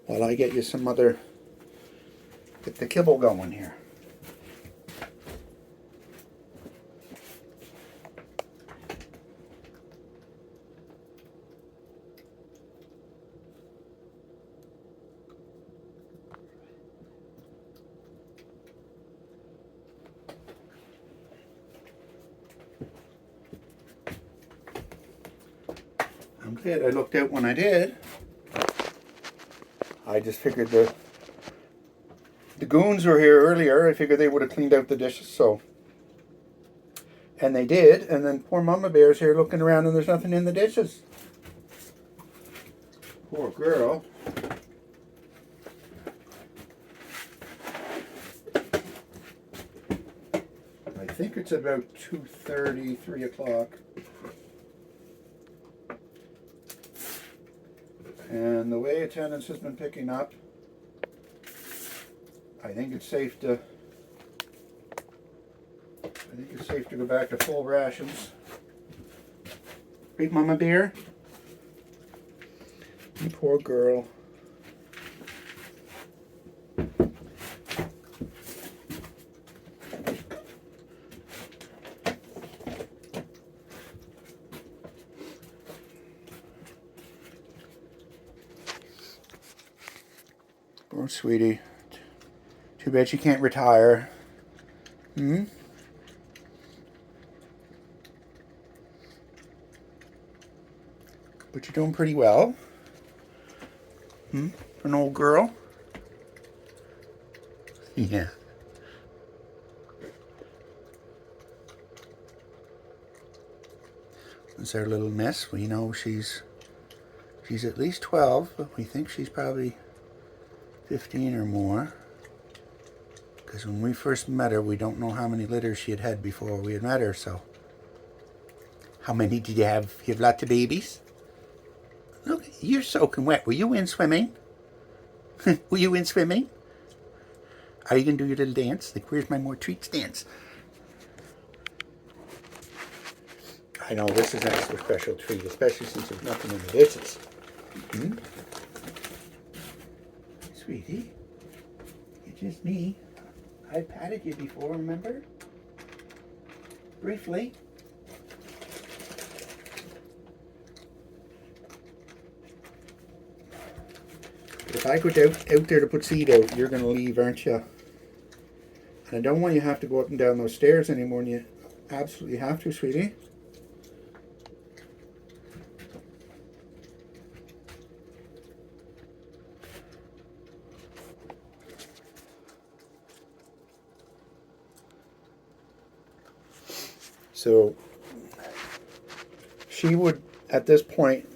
while I get you some other, get the kibble going here. I'm glad I looked out when I did. I just figured the goons were here earlier. I figured they would have cleaned out the dishes, so. And they did, and then poor Mama Bear's here looking around and there's nothing in the dishes. Poor girl. I think it's about 2:30, 3 o'clock. And the way attendance has been picking up, I think it's safe to go back to full rations. Right, Mama Bear? You poor girl. Poor sweetie. Too bad she can't retire. Hmm? But you're doing pretty well. Hmm? For an old girl? Yeah. That's our little miss. We know she's at least 12, but we think she's probably 15 or more. Because when we first met her, we don't know how many litters she had had before we had met her, so. How many did you have? You have lots of babies? Look, you're soaking wet. Were you in swimming? Were you in swimming? Are you going to do your little dance? Like, where's my more treats dance? I know, this is an extra special treat, especially since there's nothing in the dishes. Hmm? Sweetie, it's just me. I patted you before, remember? Briefly. If I go out there to put seed out, you're going to leave, aren't you? And I don't want you to have to go up and down those stairs anymore, and you absolutely have to, sweetie. So she would, at this point,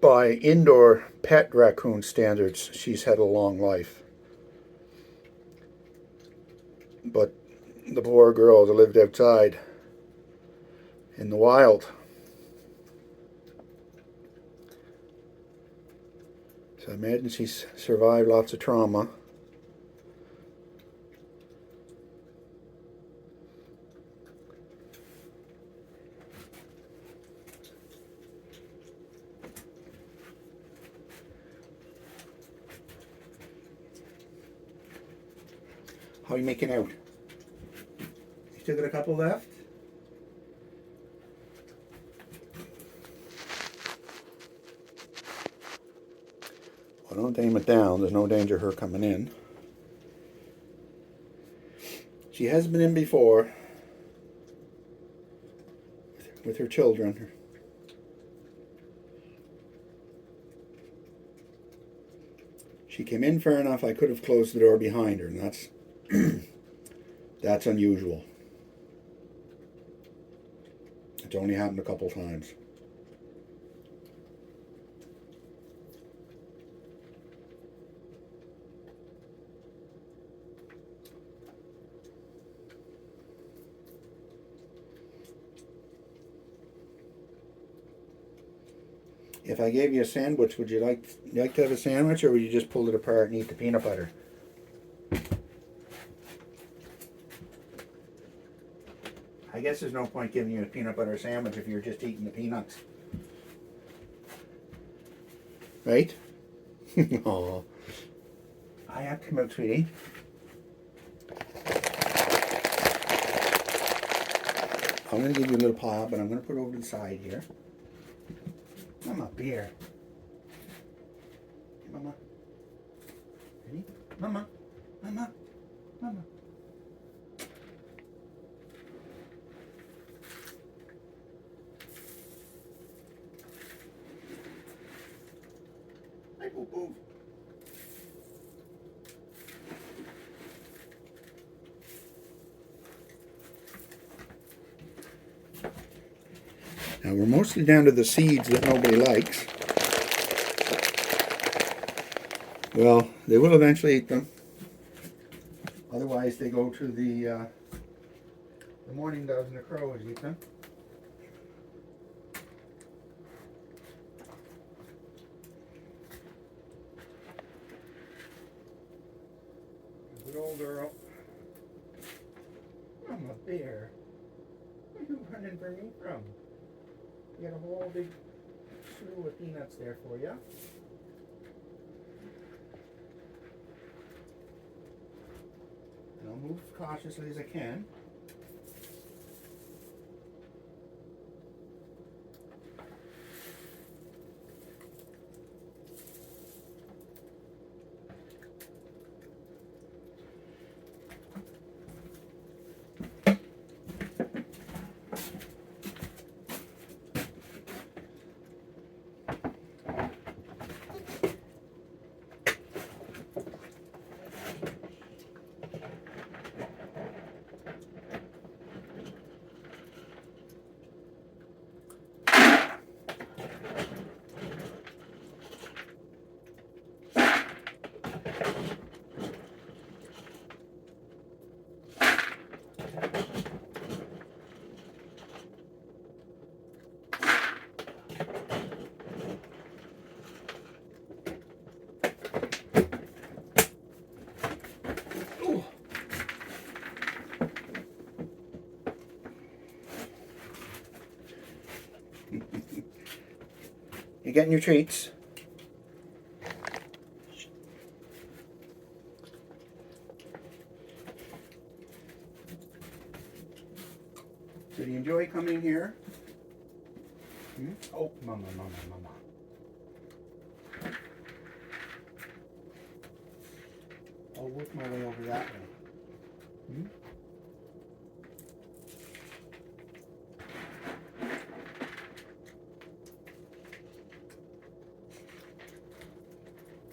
by indoor pet raccoon standards, she's had a long life. But the poor girl that lived outside in the wild. So I imagine she's survived lots of trauma. How are you making out? You still got a couple left? Well, don't aim it down. There's no danger of her coming in. She has been in before with her children. She came in far enough I could have closed the door behind her, and that's unusual. It's only happened a couple times. If I gave you a sandwich, would you like to have a sandwich, or would you just pull it apart and eat the peanut butter? I guess there's no point giving you a peanut butter sandwich if you're just eating the peanuts. Right? Oh, I have to come out, sweetie. I'm going to give you a little paw, but I'm going to put it over to the side here. Mama, beer. Hey, Mama. Ready? Mama. Mama. Mama. Hey, boo boo. Now we're mostly down to the seeds that nobody likes. Well, they will eventually eat them. Otherwise, they go to the mourning doves and the crows eat them. Good old girl. I'm a bear. Where are you running for me from? You got a whole big slew of peanuts there for you. And I'll move cautiously as I can. You're getting your treats. So do you enjoy coming here? Hmm? Oh, mama, mama, mama. I'll work my way over that way. Hmm?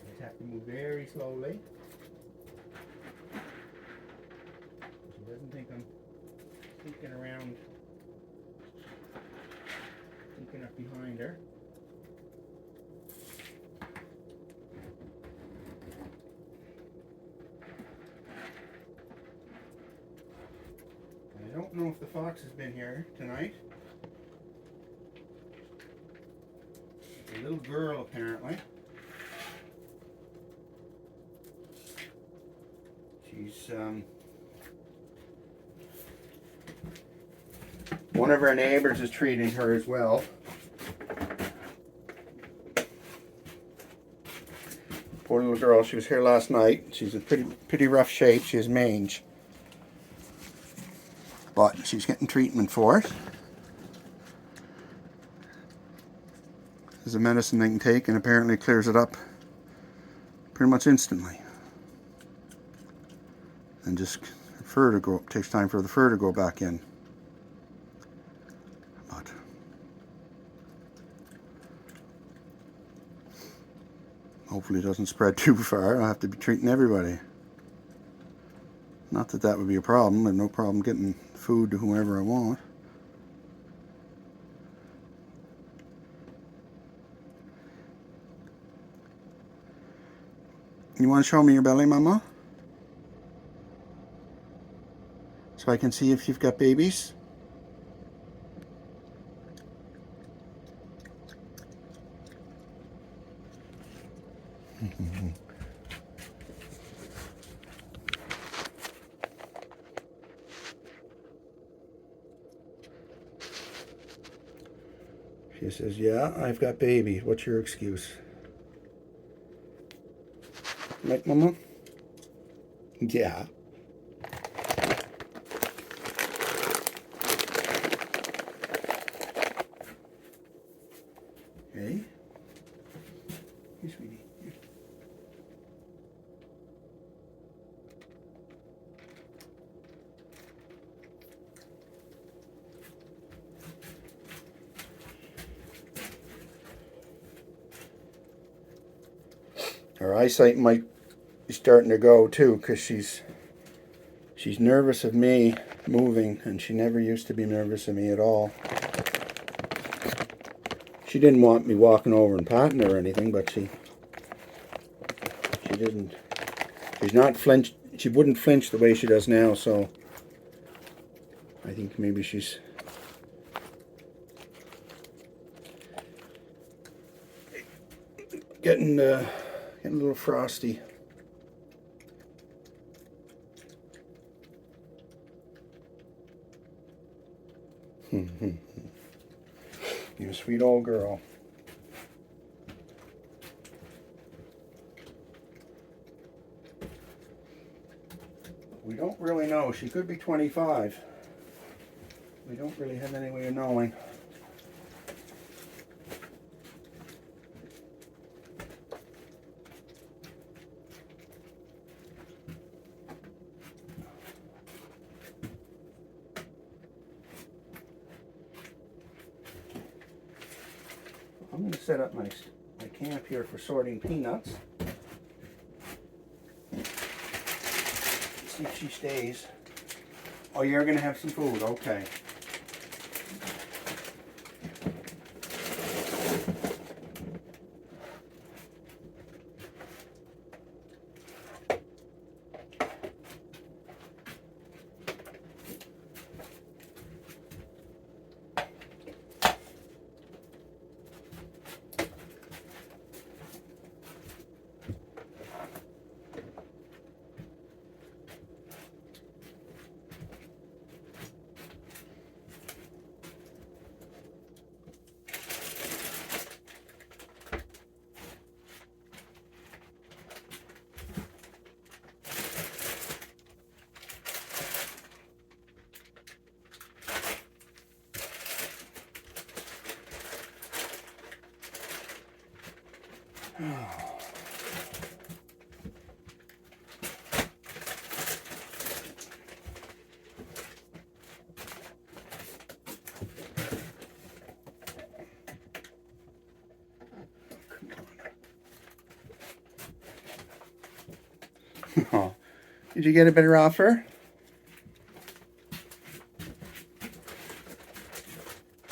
Just have to move very slowly. She doesn't think I'm sneaking around, sneaking up behind her. I don't know if the fox has been here tonight. It's a little girl apparently. She's one of our neighbors is treating her as well. Poor little girl, she was here last night. She's in pretty rough shape. She has mange. But she's getting treatment for it. There's a medicine they can take and apparently clears it up pretty much instantly. And just fur to go, it takes time for the fur to go back in. But hopefully it doesn't spread too far. I'll have to be treating everybody. Not that that would be a problem. I have no problem getting food to whoever I want. You want to show me your belly, Mama? So I can see if you've got babies? She says, yeah, I've got babies. What's your excuse? Right, Mama? Yeah. Hey. Here, sweetie. Here. Her eyesight might be starting to go too, because she's nervous of me moving, and she never used to be nervous of me at all. She didn't want me walking over and patting her or anything, but she didn't. She's not flinched. She wouldn't flinch the way she does now, so I think maybe she's getting a little frosty. You're a sweet old girl. We don't really know. She could be 25. We don't really have any way of knowing. I'm going to set up my camp here for sorting peanuts. See if she stays. Oh, you're going to have some food. Okay. Oh, did you get a better offer?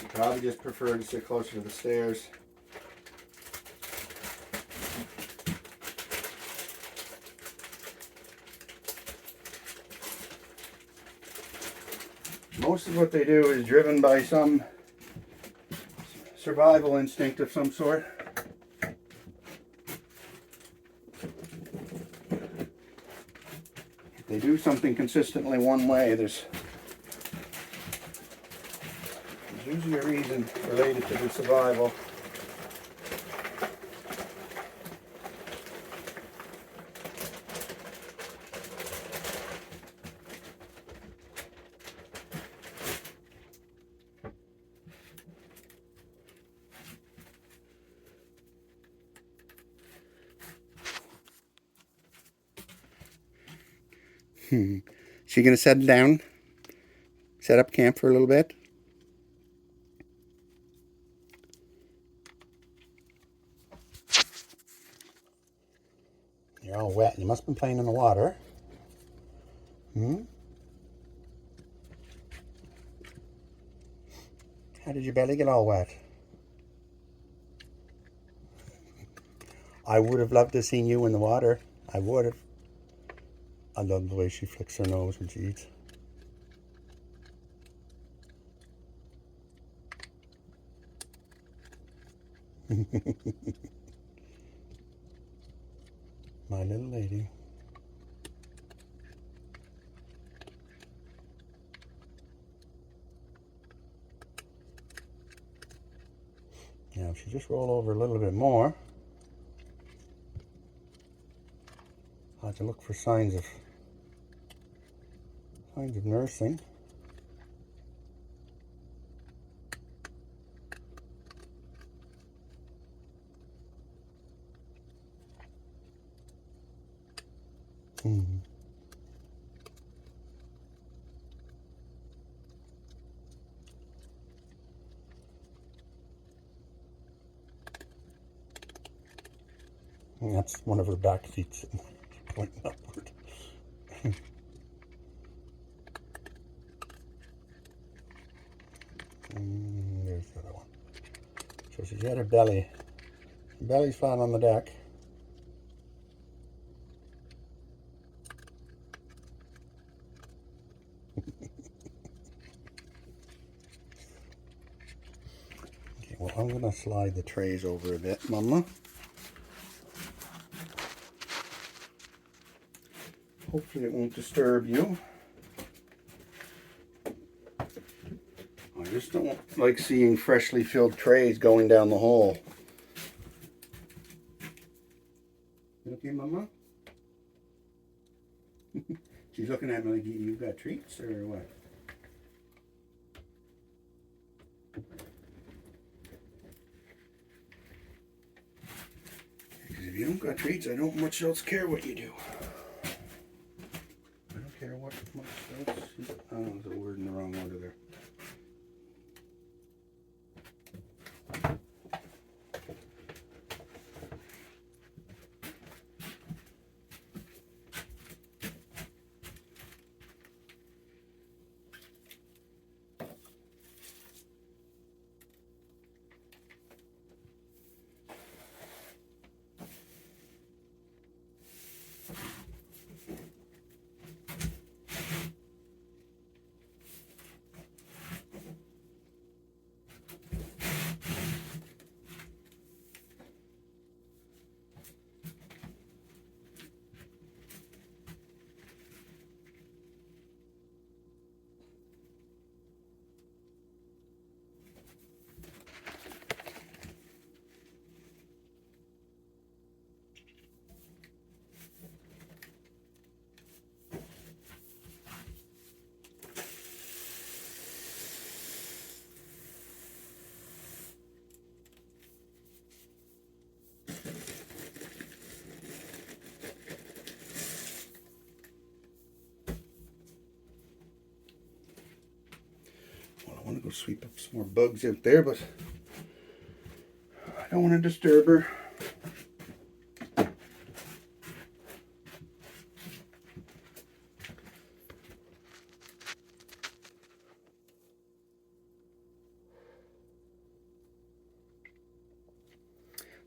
You probably just prefer to sit closer to the stairs. Most of what they do is driven by some survival instinct of some sort. If they do something consistently one way, there's usually a reason related to the survival. She gonna settle down? Set up camp for a little bit? You're all wet. You must have been playing in the water. How did your belly get all wet? I would have loved to have seen you in the water. I would have. I love the way she flicks her nose when she eats. My little lady. Now, if she just roll over a little bit more. I'll have to look for signs of nursing. And that's one of her back feet pointing upward. There's the other one. So she's got her belly. Her belly's flat on the deck. Okay, well, I'm going to slide the trays over a bit, Mama. Hopefully it won't disturb you. I just don't like seeing freshly filled trays going down the hole. You okay, Mama? She's looking at me like, you got treats or what? Because if you don't got treats, I don't much else care what you do. I don't care what much else. Oh, there's a word in the wrong order there. I want to go sweep up some more bugs out there, but I don't want to disturb her.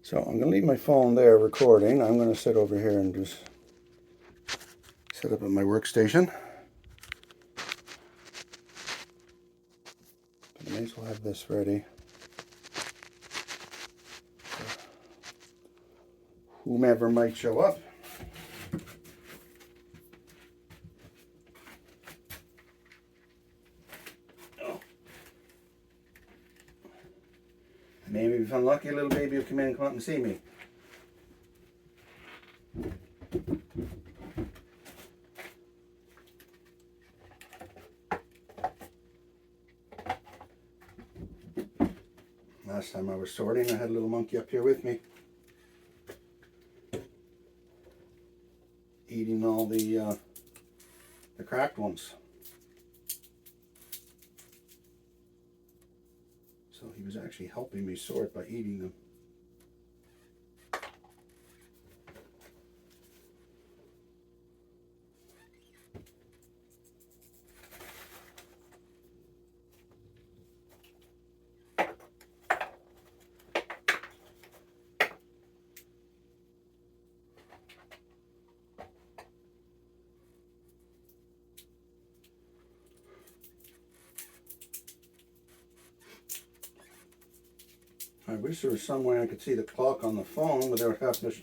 So I'm going to leave my phone there recording. I'm going to sit over here and just set up at my workstation. But I may as well have this ready. Whomever might show up. Oh. Maybe if I'm lucky, a little baby will come in and come out and see me. Last time I was sorting, I had a little monkey up here with me, eating all the cracked ones. So he was actually helping me sort by eating them. I wish there was some way I could see the clock on the phone without having to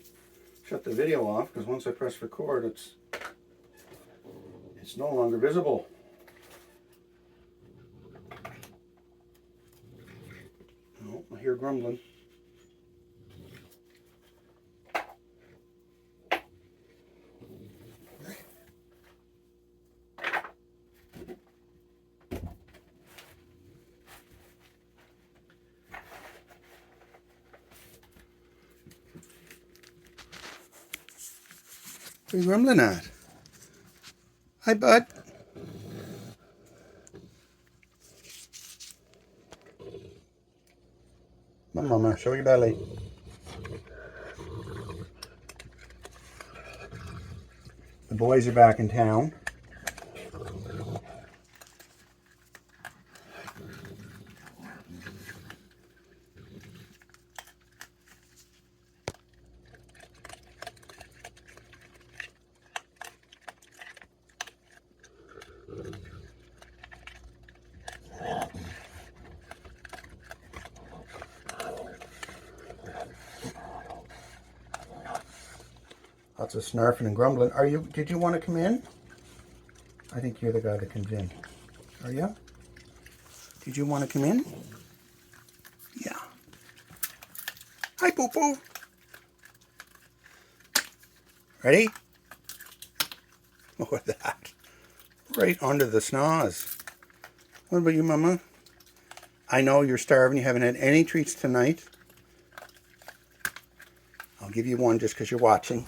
shut the video off, because once I press record, it's no longer visible. Oh, I hear grumbling. What are you grumbling at? Hi, bud. Come on, Mama. Show your belly. The boys are back in town. Lots of snarfing and grumbling. Did you want to come in? I think you're the guy that comes in. Are you? Did you want to come in? Yeah. Hi, Poo Poo. Ready? Look at that. Right under the snaz. What about you, Mama? I know you're starving. You haven't had any treats tonight. I'll give you one just because you're watching.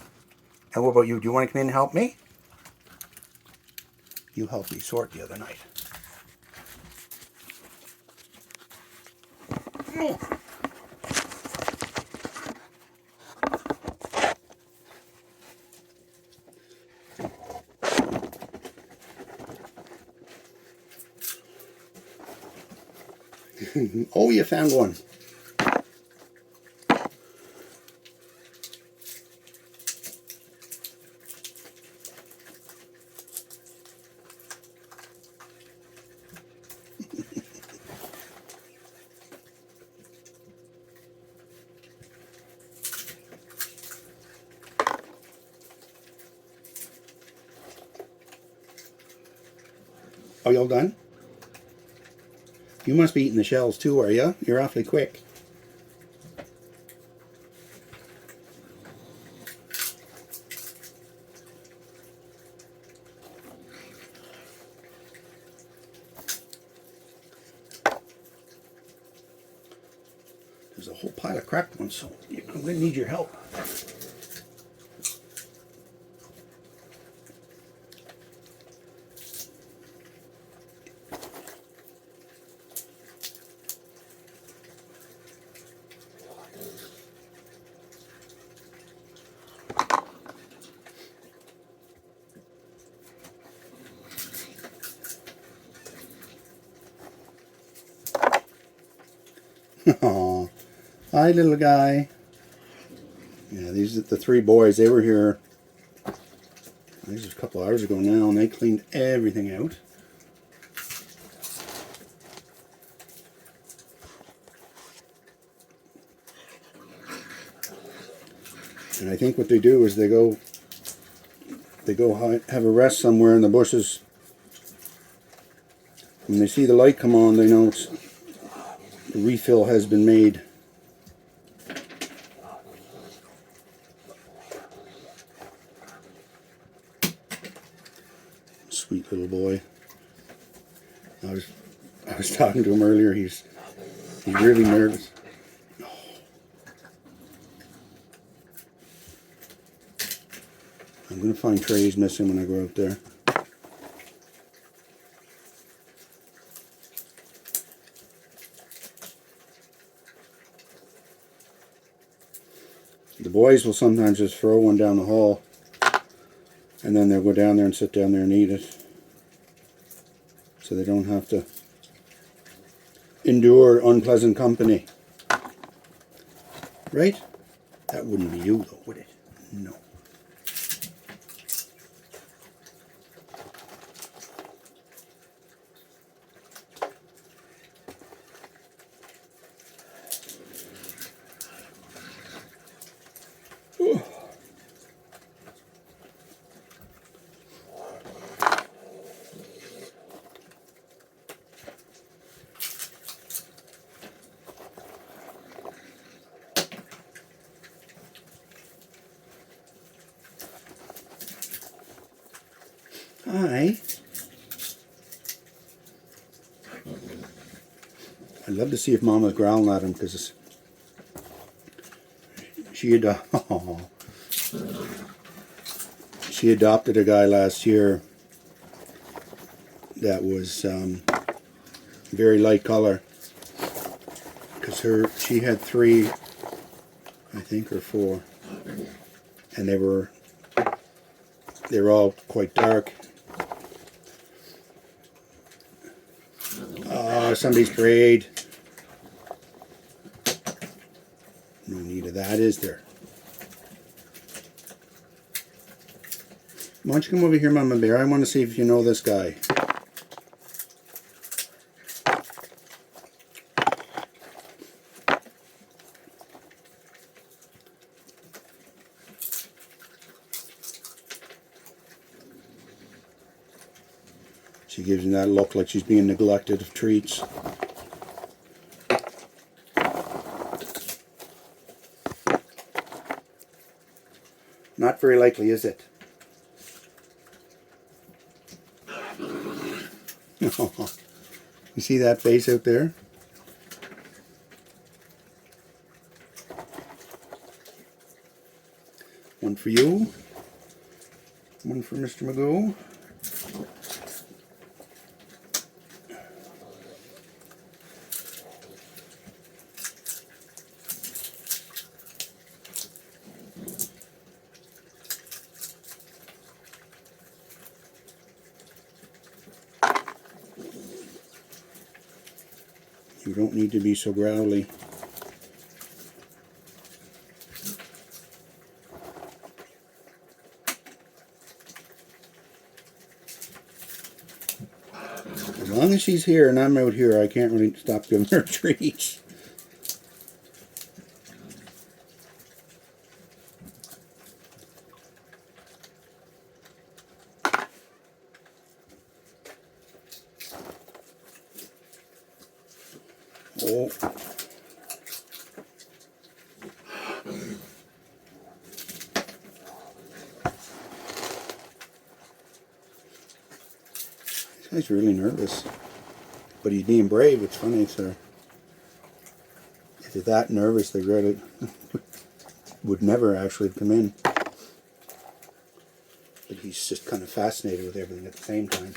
And what about you? Do you want to come in and help me? You helped me sort the other night. Oh, you found one. Are you all done? You must be eating the shells too, are you? You're awfully quick. There's a whole pile of cracked ones, so I'm going to need your help. Aw. Hi, little guy. Yeah, these are the three boys. They were here, this was a couple hours ago now, and they cleaned everything out. And I think what they do is they go have a rest somewhere in the bushes. When they see the light come on, they know the refill has been made. Sweet little boy. I was talking to him earlier. He's really nervous. I'm going to find trays missing when I go out there. The boys will sometimes just throw one down the hall, and then they'll go down there and sit down there and eat it. So they don't have to endure unpleasant company. Right? That wouldn't be you though, would it? No. Hi. I'd love to see if Mama's growling at him because she She adopted a guy last year that was very light color, because she had 3, I think, or 4, and they were all quite dark. Oh, somebody's parade. No need of that, is there? Why don't you come over here, Mama Bear? I want to see if you know this guy. She gives him that look like she's being neglected of treats. Not very likely, is it? You see that face out there? One for you. One for Mr. Magoo. You don't need to be so growly. As long as she's here and I'm out here, I can't really stop giving her treats. Oh. This guy's really nervous. But he's being brave. It's funny, sir. If they're that nervous, they really would never actually come in. But he's just kind of fascinated with everything at the same time.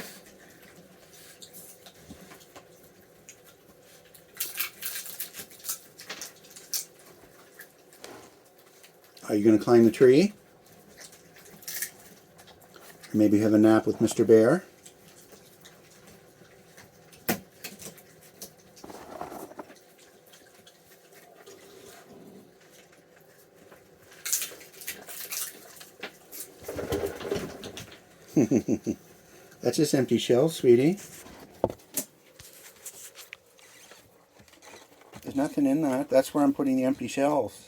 Are you going to climb the tree? Or maybe have a nap with Mr. Bear? That's just empty shells, sweetie. There's nothing in that. That's where I'm putting the empty shells.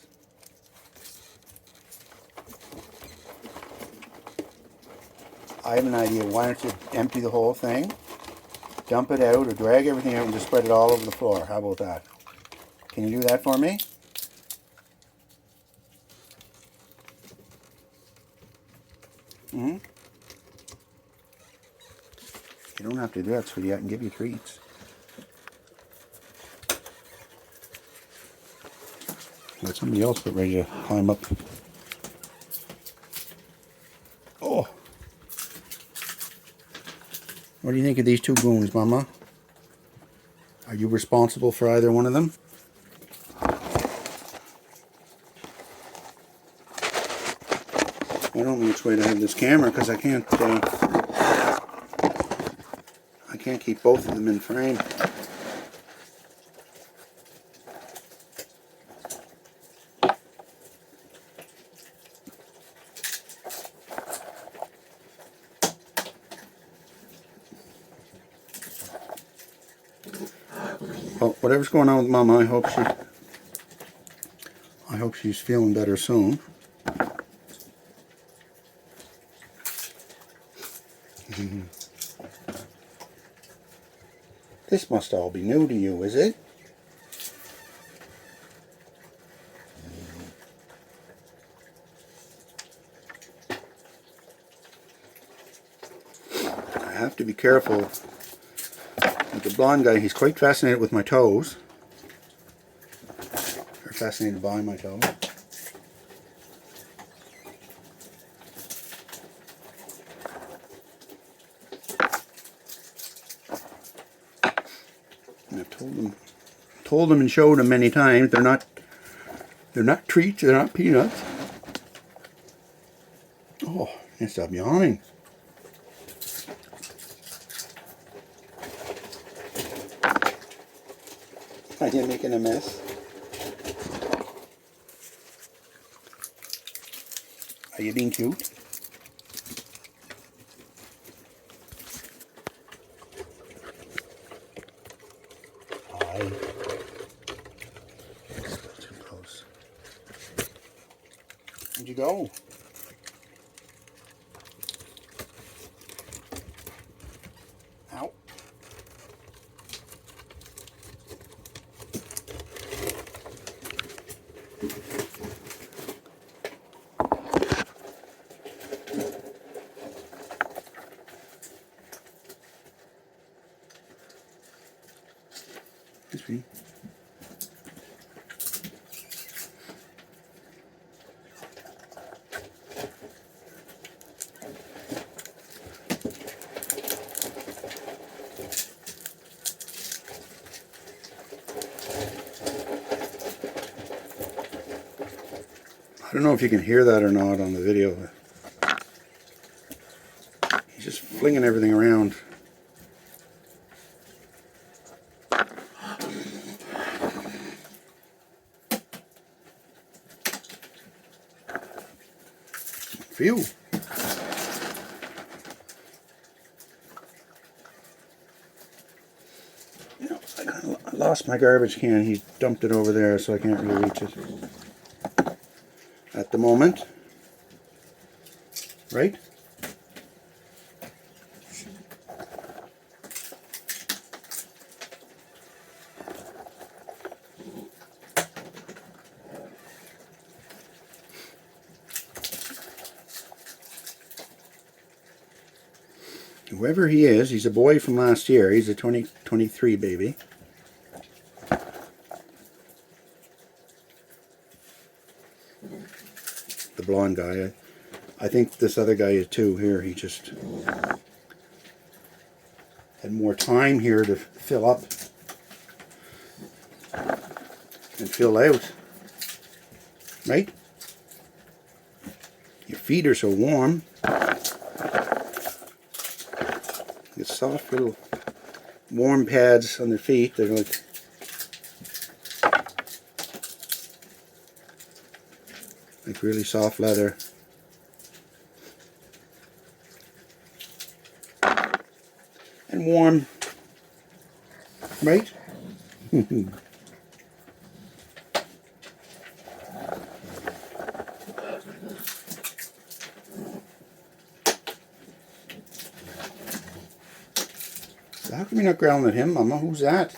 I have an idea. Why don't you empty the whole thing, dump it out, or drag everything out and just spread it all over the floor? How about that? Can you do that for me? Mm-hmm. You don't have to do that, sweetie. I can give you treats. Let somebody else get ready to climb up. Oh! What do you think of these 2 goons, Mama? Are you responsible for either one of them? I don't know which way to have this camera because I can't keep both of them in frame. Well, whatever's going on with Mama, I hope she's feeling better soon. This must all be new to you, is it? I have to be careful with the blonde guy. He's quite fascinated with my toes. Or fascinated by my toes. Told them and showed them many times. They're not treats. They're not peanuts. Oh, and stop yawning. Are you making a mess? Are you being cute? Hi. Still too close. Where'd you go? Ow. Hey, sweetie. I don't know if you can hear that or not on the video. He's just flinging everything around. Phew. You know, I lost my garbage can. He dumped it over there, so I can't really reach it at the moment. Right? Whoever he is, he's a boy from last year. He's a 2023 baby. The blonde guy. I think this other guy is too here. He just had more time here to fill up and fill out. Right? Your feet are so warm. Get soft little warm pads on their feet. They're like really soft leather. And warm. Right? How come you're not growling at him, Mama? Who's that?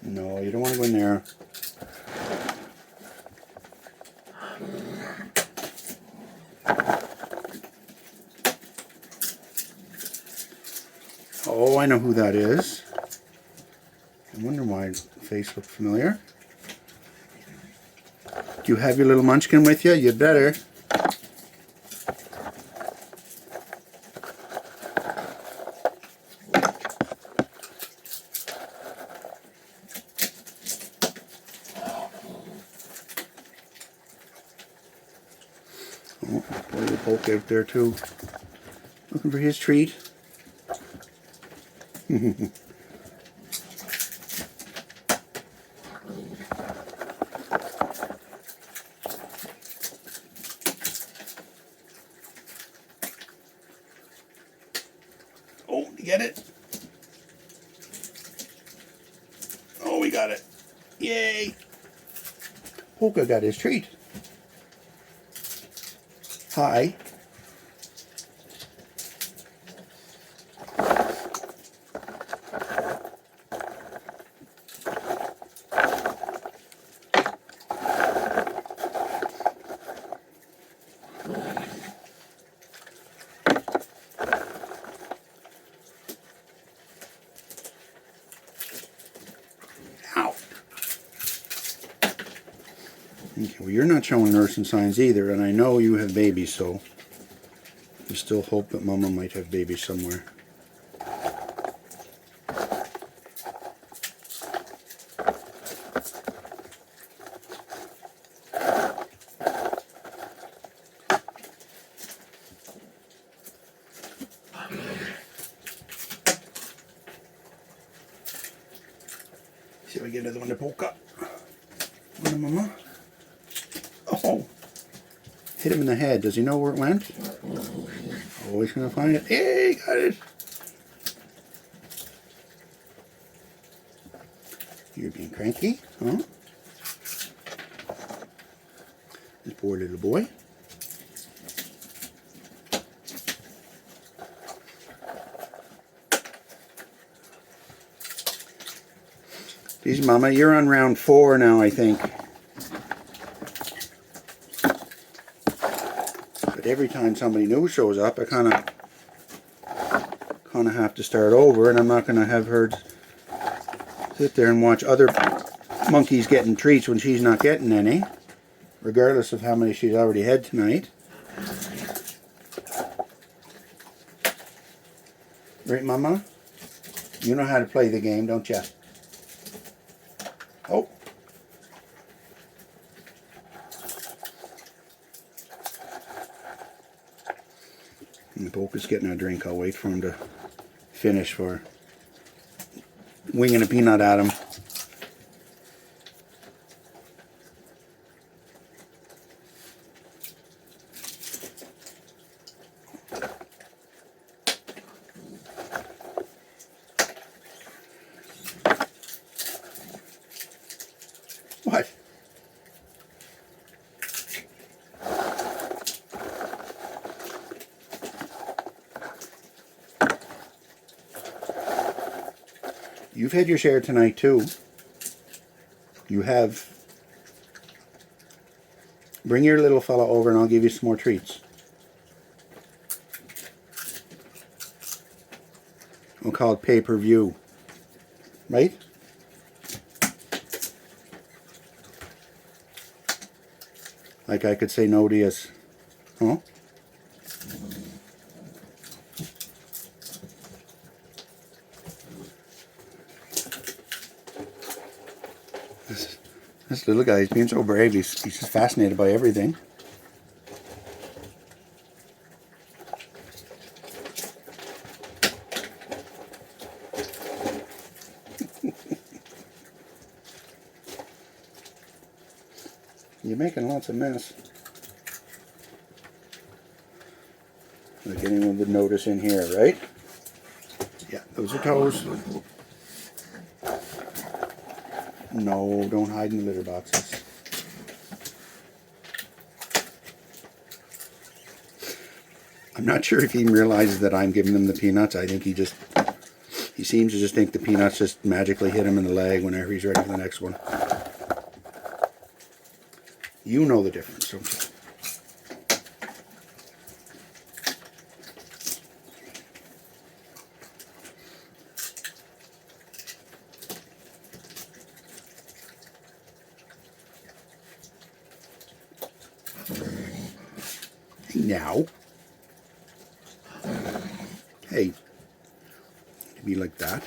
No, you don't want to go in there. Oh, I know who that is. I wonder why his face looked familiar. Do you have your little munchkin with you? You'd better. Oh, a little poke out there too. Looking for his treat. Oh, you get it? Oh, we got it. Yay! Polka got his treat. Hi. Ow. Okay, well, you're not showing nursing signs either, and I know you have babies, so you still hope that Mama might have babies somewhere. See if I get another one to poke up. Come on, Mama. Oh! Hit him in the head. Does he know where it went? Oh, he's gonna find it. Hey, got it! You're being cranky, huh? This poor little boy. Geez, Mama, you're on round 4 now, I think. But every time somebody new shows up, I kind of have to start over, and I'm not going to have her sit there and watch other monkeys getting treats when she's not getting any, regardless of how many she's already had tonight. Right, Mama? You know how to play the game, don't you? Oh. And the Poke is getting a drink. I'll wait for him to finish for winging a peanut at him. What? You've had your share tonight too. You have. Bring your little fella over and I'll give you some more treats. We'll call it pay-per-view. Right? Like I could say no to us. Huh? This little guy is being so brave. He's just fascinated by everything. You're making lots of mess. Like anyone would notice in here, right? Yeah, those are toes. No, don't hide in the litter boxes. I'm not sure if he even realizes that I'm giving him the peanuts. I think he seems to just think the peanuts just magically hit him in the leg whenever he's ready for the next one. You know the difference, don't you? Now. Hey. To be like that.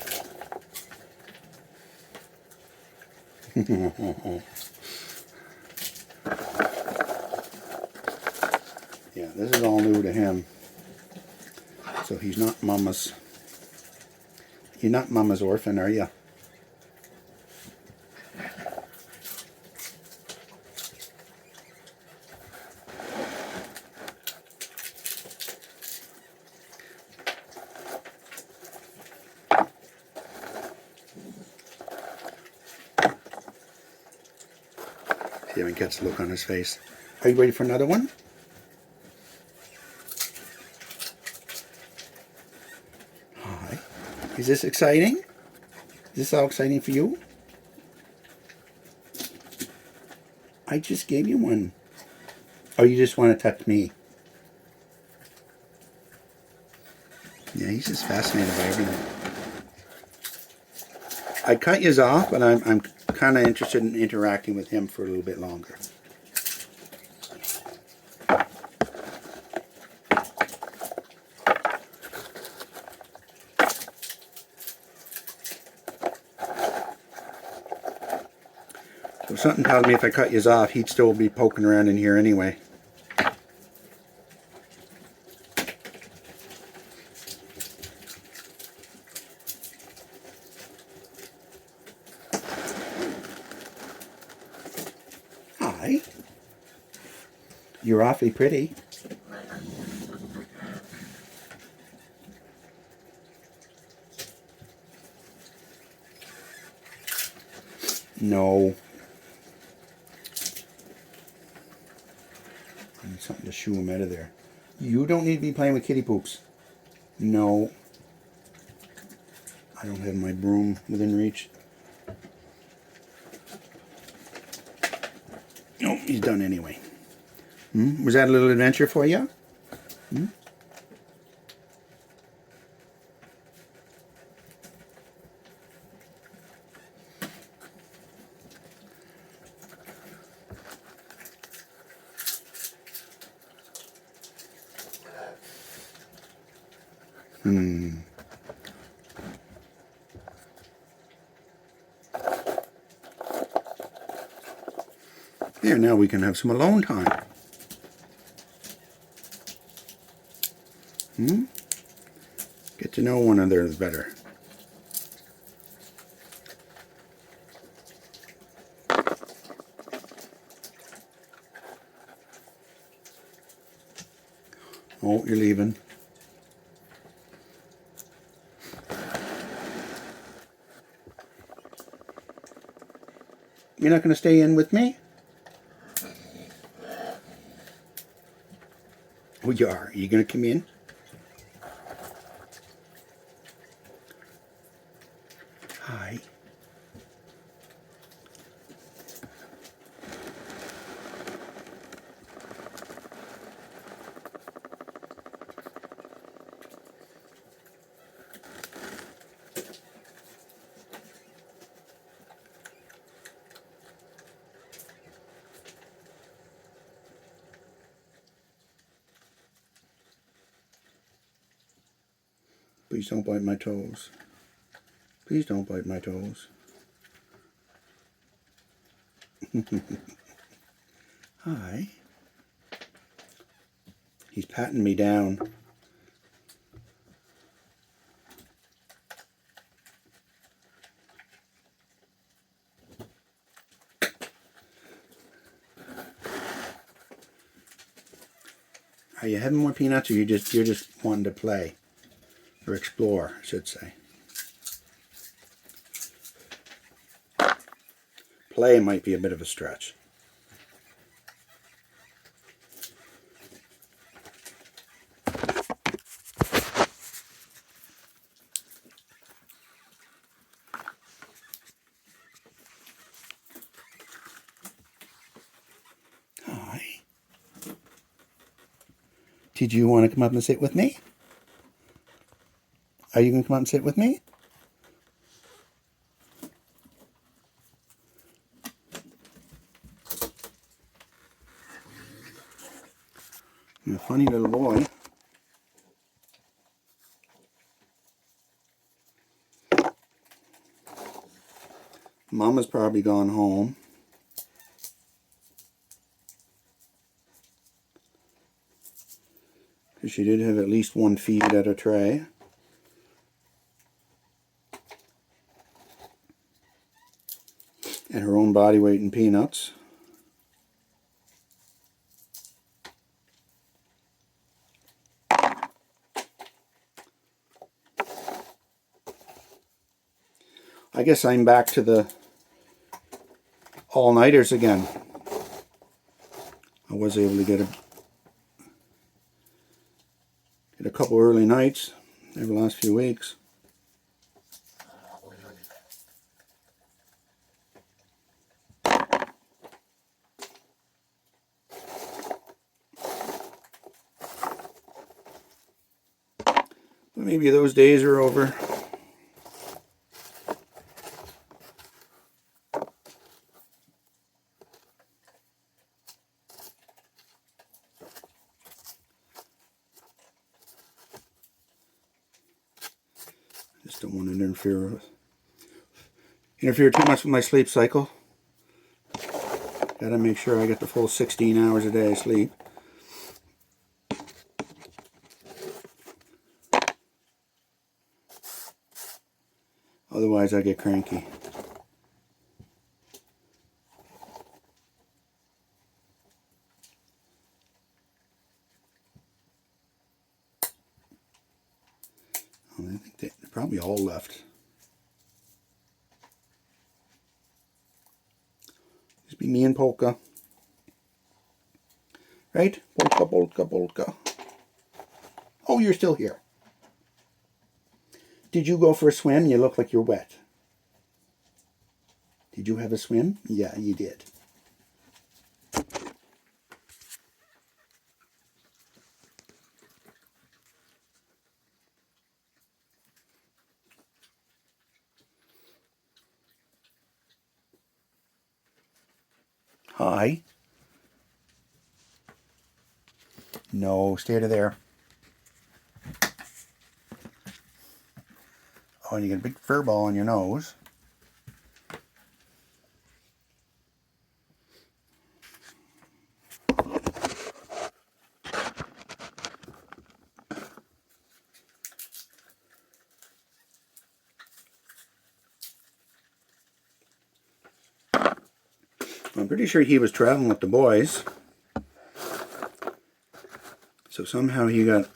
Yeah, this is all new to him. So he's not Mama's. You're not Mama's orphan, are you? See if I can catch the look on his face. Are you ready for another one? Hi. Is this exciting? Is this all exciting for you? I just gave you one. Oh, you just want to touch me? Yeah, he's just fascinated by everything. I cut yours off, but I'm kind of interested in interacting with him for a little bit longer. So something tells me if I cut yours off, he'd still be poking around in here anyway. Hi. You're awfully pretty. No. I need something to shoo him out of there. You don't need to be playing with kitty poops. No. I don't have my broom within reach. No, he's done anyway. Was that a little adventure for you? Hmm? There, now we can have some alone time. Get to know one another better. Oh, you're leaving. You're not going to stay in with me? Oh, you are. Are you going to come in? Hi. Please don't bite my toes. Please don't bite my toes. Hi. He's patting me down. Are you having more peanuts, or you're just wanting to play or explore, I should say? Play might be a bit of a stretch. Hi. Did you want to come up and sit with me? Are you going to come up and sit with me? You're a funny little boy. Mama's probably gone home. Because she did have at least one feed at a tray. And her own body weight in peanuts. I guess I'm back to the all-nighters again. I was able to get a couple early nights over the last few weeks. But maybe those days are over. Just don't want to interfere too much with my sleep cycle. Gotta make sure I get the full 16 hours a day of sleep. Otherwise I get cranky. I think they're probably all left. Just be me and Polka. Right? Polka, Polka, Polka. Oh, you're still here. Did you go for a swim? You look like you're wet. Did you have a swim? Yeah, you did. Hi. No, stay out of there. Oh, and you got a big fur ball on your nose. I'm pretty sure he was traveling with the boys. So somehow he got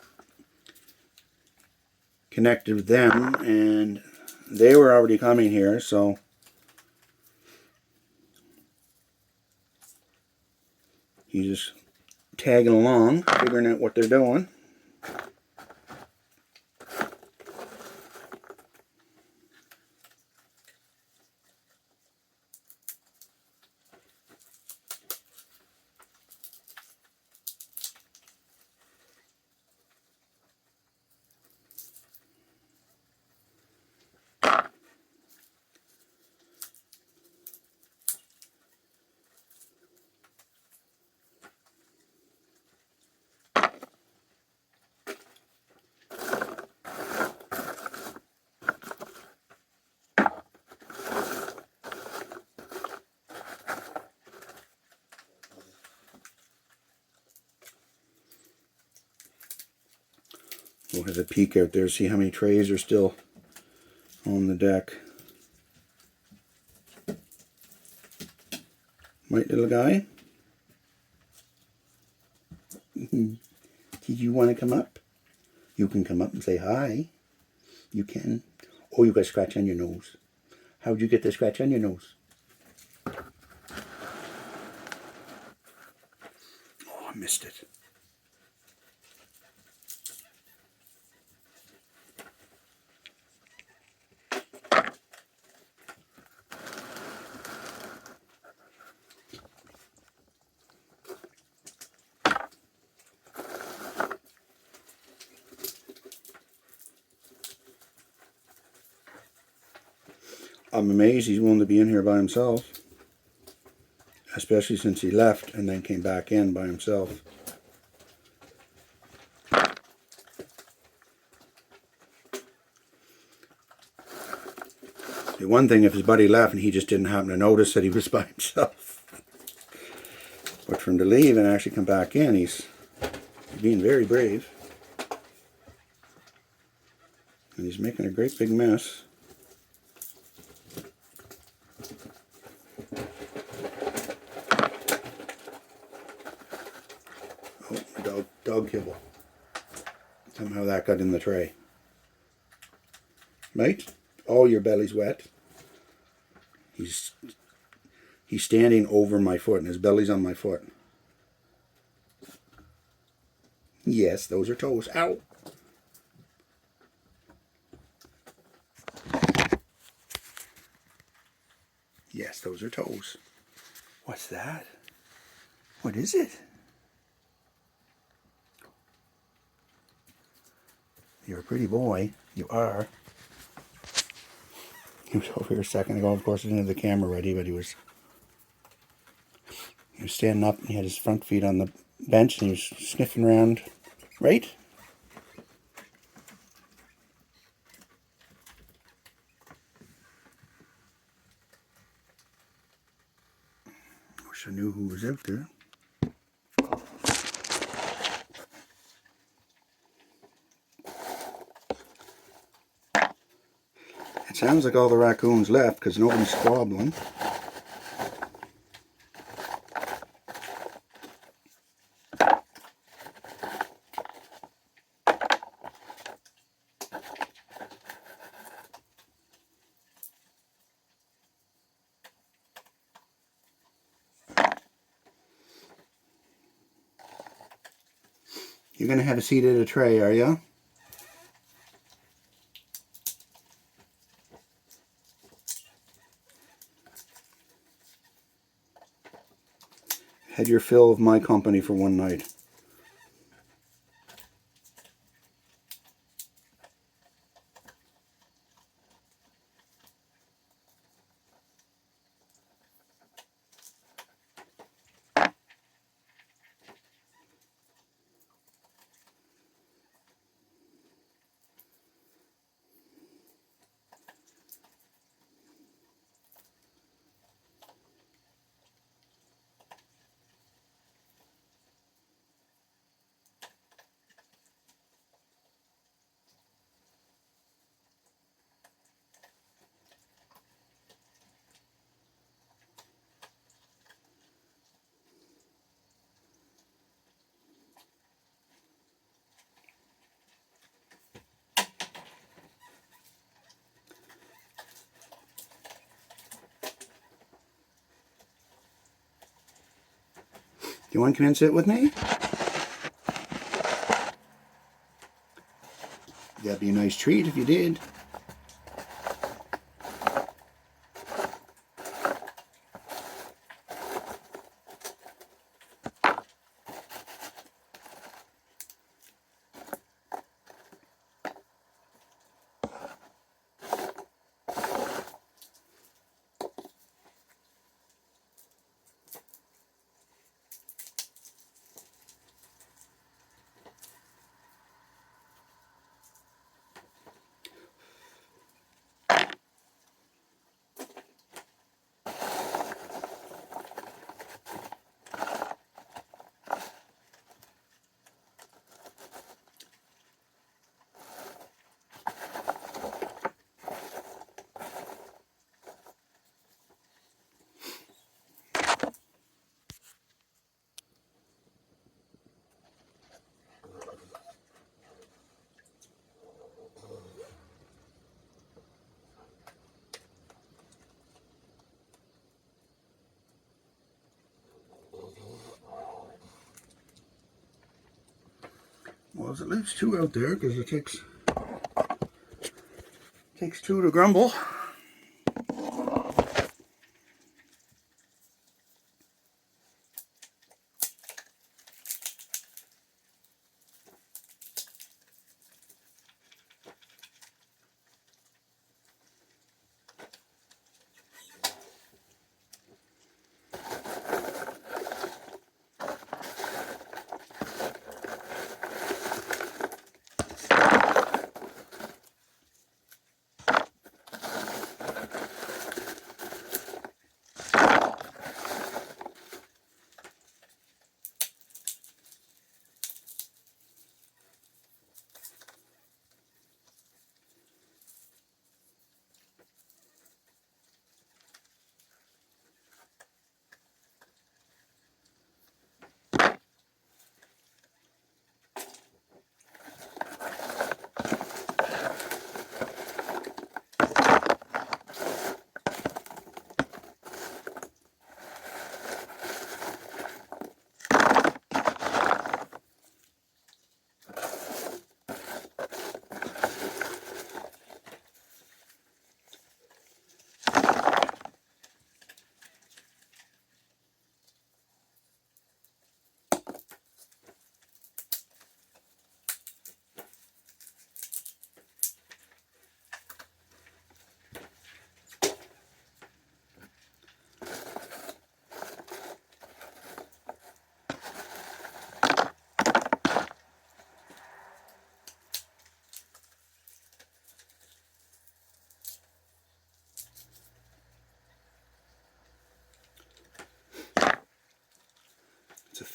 connected with them, and they were already coming here, so he's just tagging along, figuring out what they're doing. We'll have a peek out there, see how many trays are still on the deck. Right, little guy? Did you want to come up? You can come up and say hi. You can. Oh, you got a scratch on your nose. How'd you get the scratch on your nose? Oh, I missed it. I'm amazed he's willing to be in here by himself. Especially since he left and then came back in by himself. The one thing, if his buddy left and he just didn't happen to notice that he was by himself. But for him to leave and actually come back in, he's being very brave. And he's making a great big mess. Oh, dog kibble. Somehow that got in the tray. Right? Oh, your belly's wet. He's standing over my foot and his belly's on my foot. Yes, those are toes. Ow! Yes, those are toes. What's that? What is it? You're a pretty boy. You are. He was over here a second ago. Of course, he didn't have the camera ready, but he was standing up and he had his front feet on the bench and he was sniffing around. Right? Wish I knew who was out there. It sounds like all the raccoons left because nobody's squabbling. You're going to have a seat at a tray, are you? Had your fill of my company for one night. Do you want to come and sit with me? That'd be a nice treat if you did. Well, there's at least two out there because it takes two to grumble.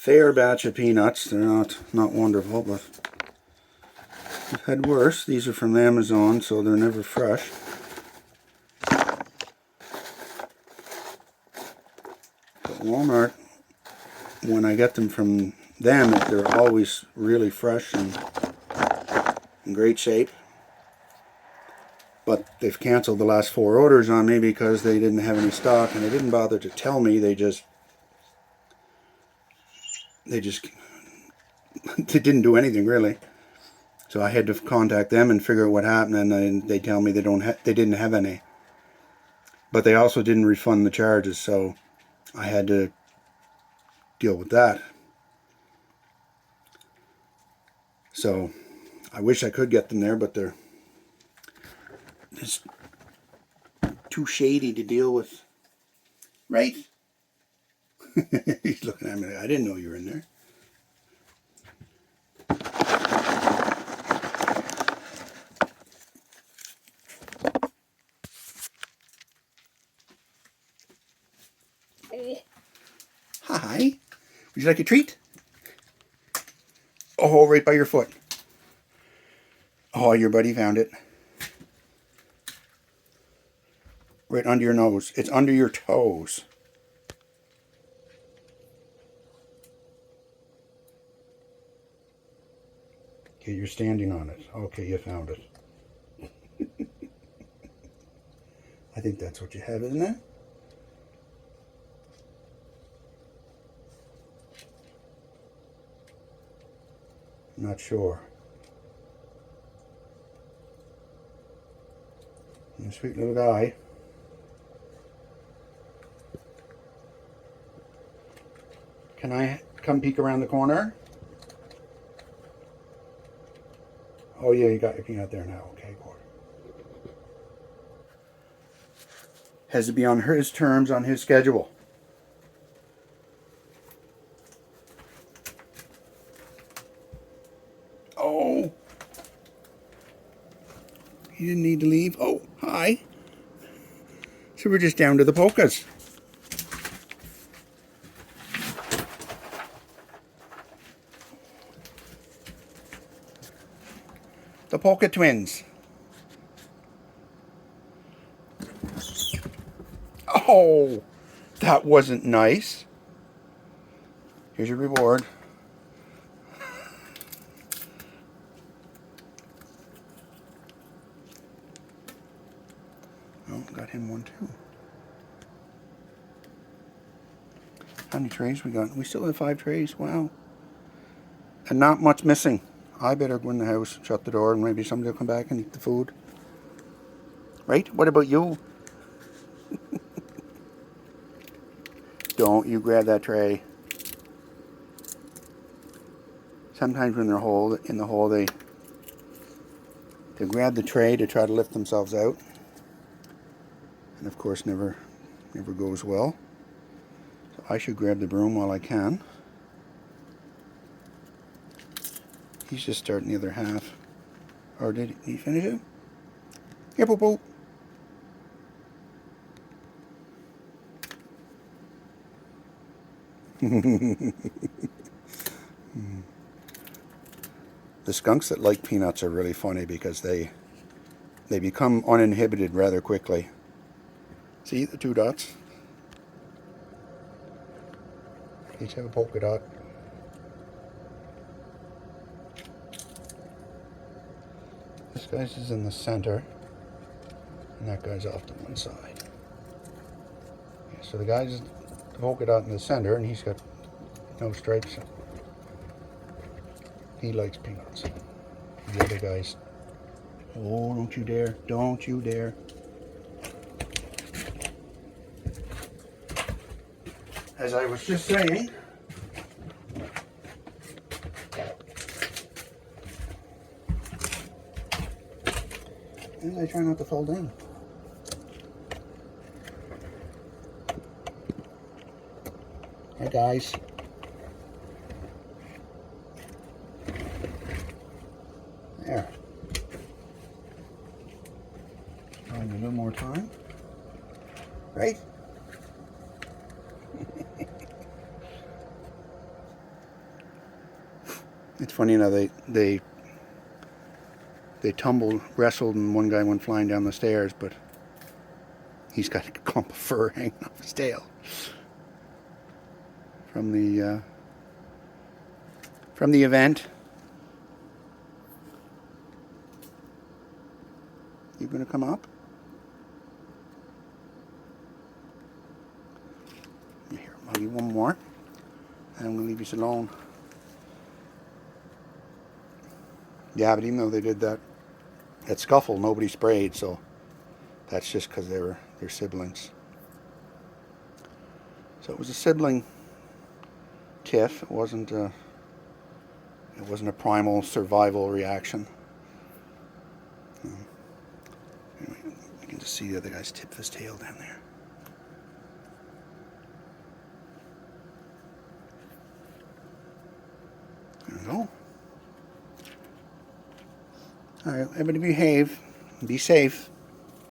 fair batch of peanuts. They're not wonderful, but I've had worse. These are from Amazon, so they're never fresh. But Walmart, when I get them from them, they're always really fresh and in great shape. But they've canceled the last 4 orders on me because they didn't have any stock, and they didn't bother to tell me. They didn't do anything really. So I had to contact them and figure out what happened, and they tell me they didn't have any. But they also didn't refund the charges, so I had to deal with that. So I wish I could get them there, but it's too shady to deal with. Right? He's looking at me like, I didn't know you were in there. Oh. Hi. Would you like a treat? Oh, right by your foot. Oh, your buddy found it. Right under your nose. It's under your toes. Okay, you're standing on it. Okay, you found it. I think that's what you have, isn't it? I'm not sure. You sweet little guy. Can I come peek around the corner? Oh yeah, you got your peanut there now. Okay, good. Has to be on his terms, on his schedule. Oh, he didn't need to leave. Oh, hi. So we're just down to the polkas. The polka twins. Oh, that wasn't nice. Here's your reward. Oh, got him one too. How many trays we got? We still have 5 trays. Wow. And not much missing. I better go in the house, shut the door, and maybe somebody will come back and eat the food. Right? What about you? Don't you grab that tray. Sometimes when they're in the hole, they grab the tray to try to lift themselves out. And of course never goes well. So I should grab the broom while I can. He's just starting the other half. Or did he finish it? Here, Poo Poo. The skunks that like peanuts are really funny because they become uninhibited rather quickly. See the 2 dots? Each have a polka dot. This guy's is in the center, and that guy's off to one side. Okay, so the guy's the polka dot in the center, and he's got no stripes. He likes peanuts. The other guy's, oh, don't you dare, don't you dare. As I was just saying, and I try not to fall down. Hi guys. There. Trying a little more time. Right? funny enough, they tumbled, wrestled, and one guy went flying down the stairs, but he's got a clump of fur hanging off his tail from the event. You gonna come up? Here, I'll give you one more, and I'm gonna leave you alone. Yeah, but even though they did that scuffle, nobody sprayed, so that's just because they're siblings. So it was a sibling tiff. It wasn't a primal survival reaction. Anyway, you can just see the other guy's tip of his tail down there. There we go. All right, everybody behave. Be safe.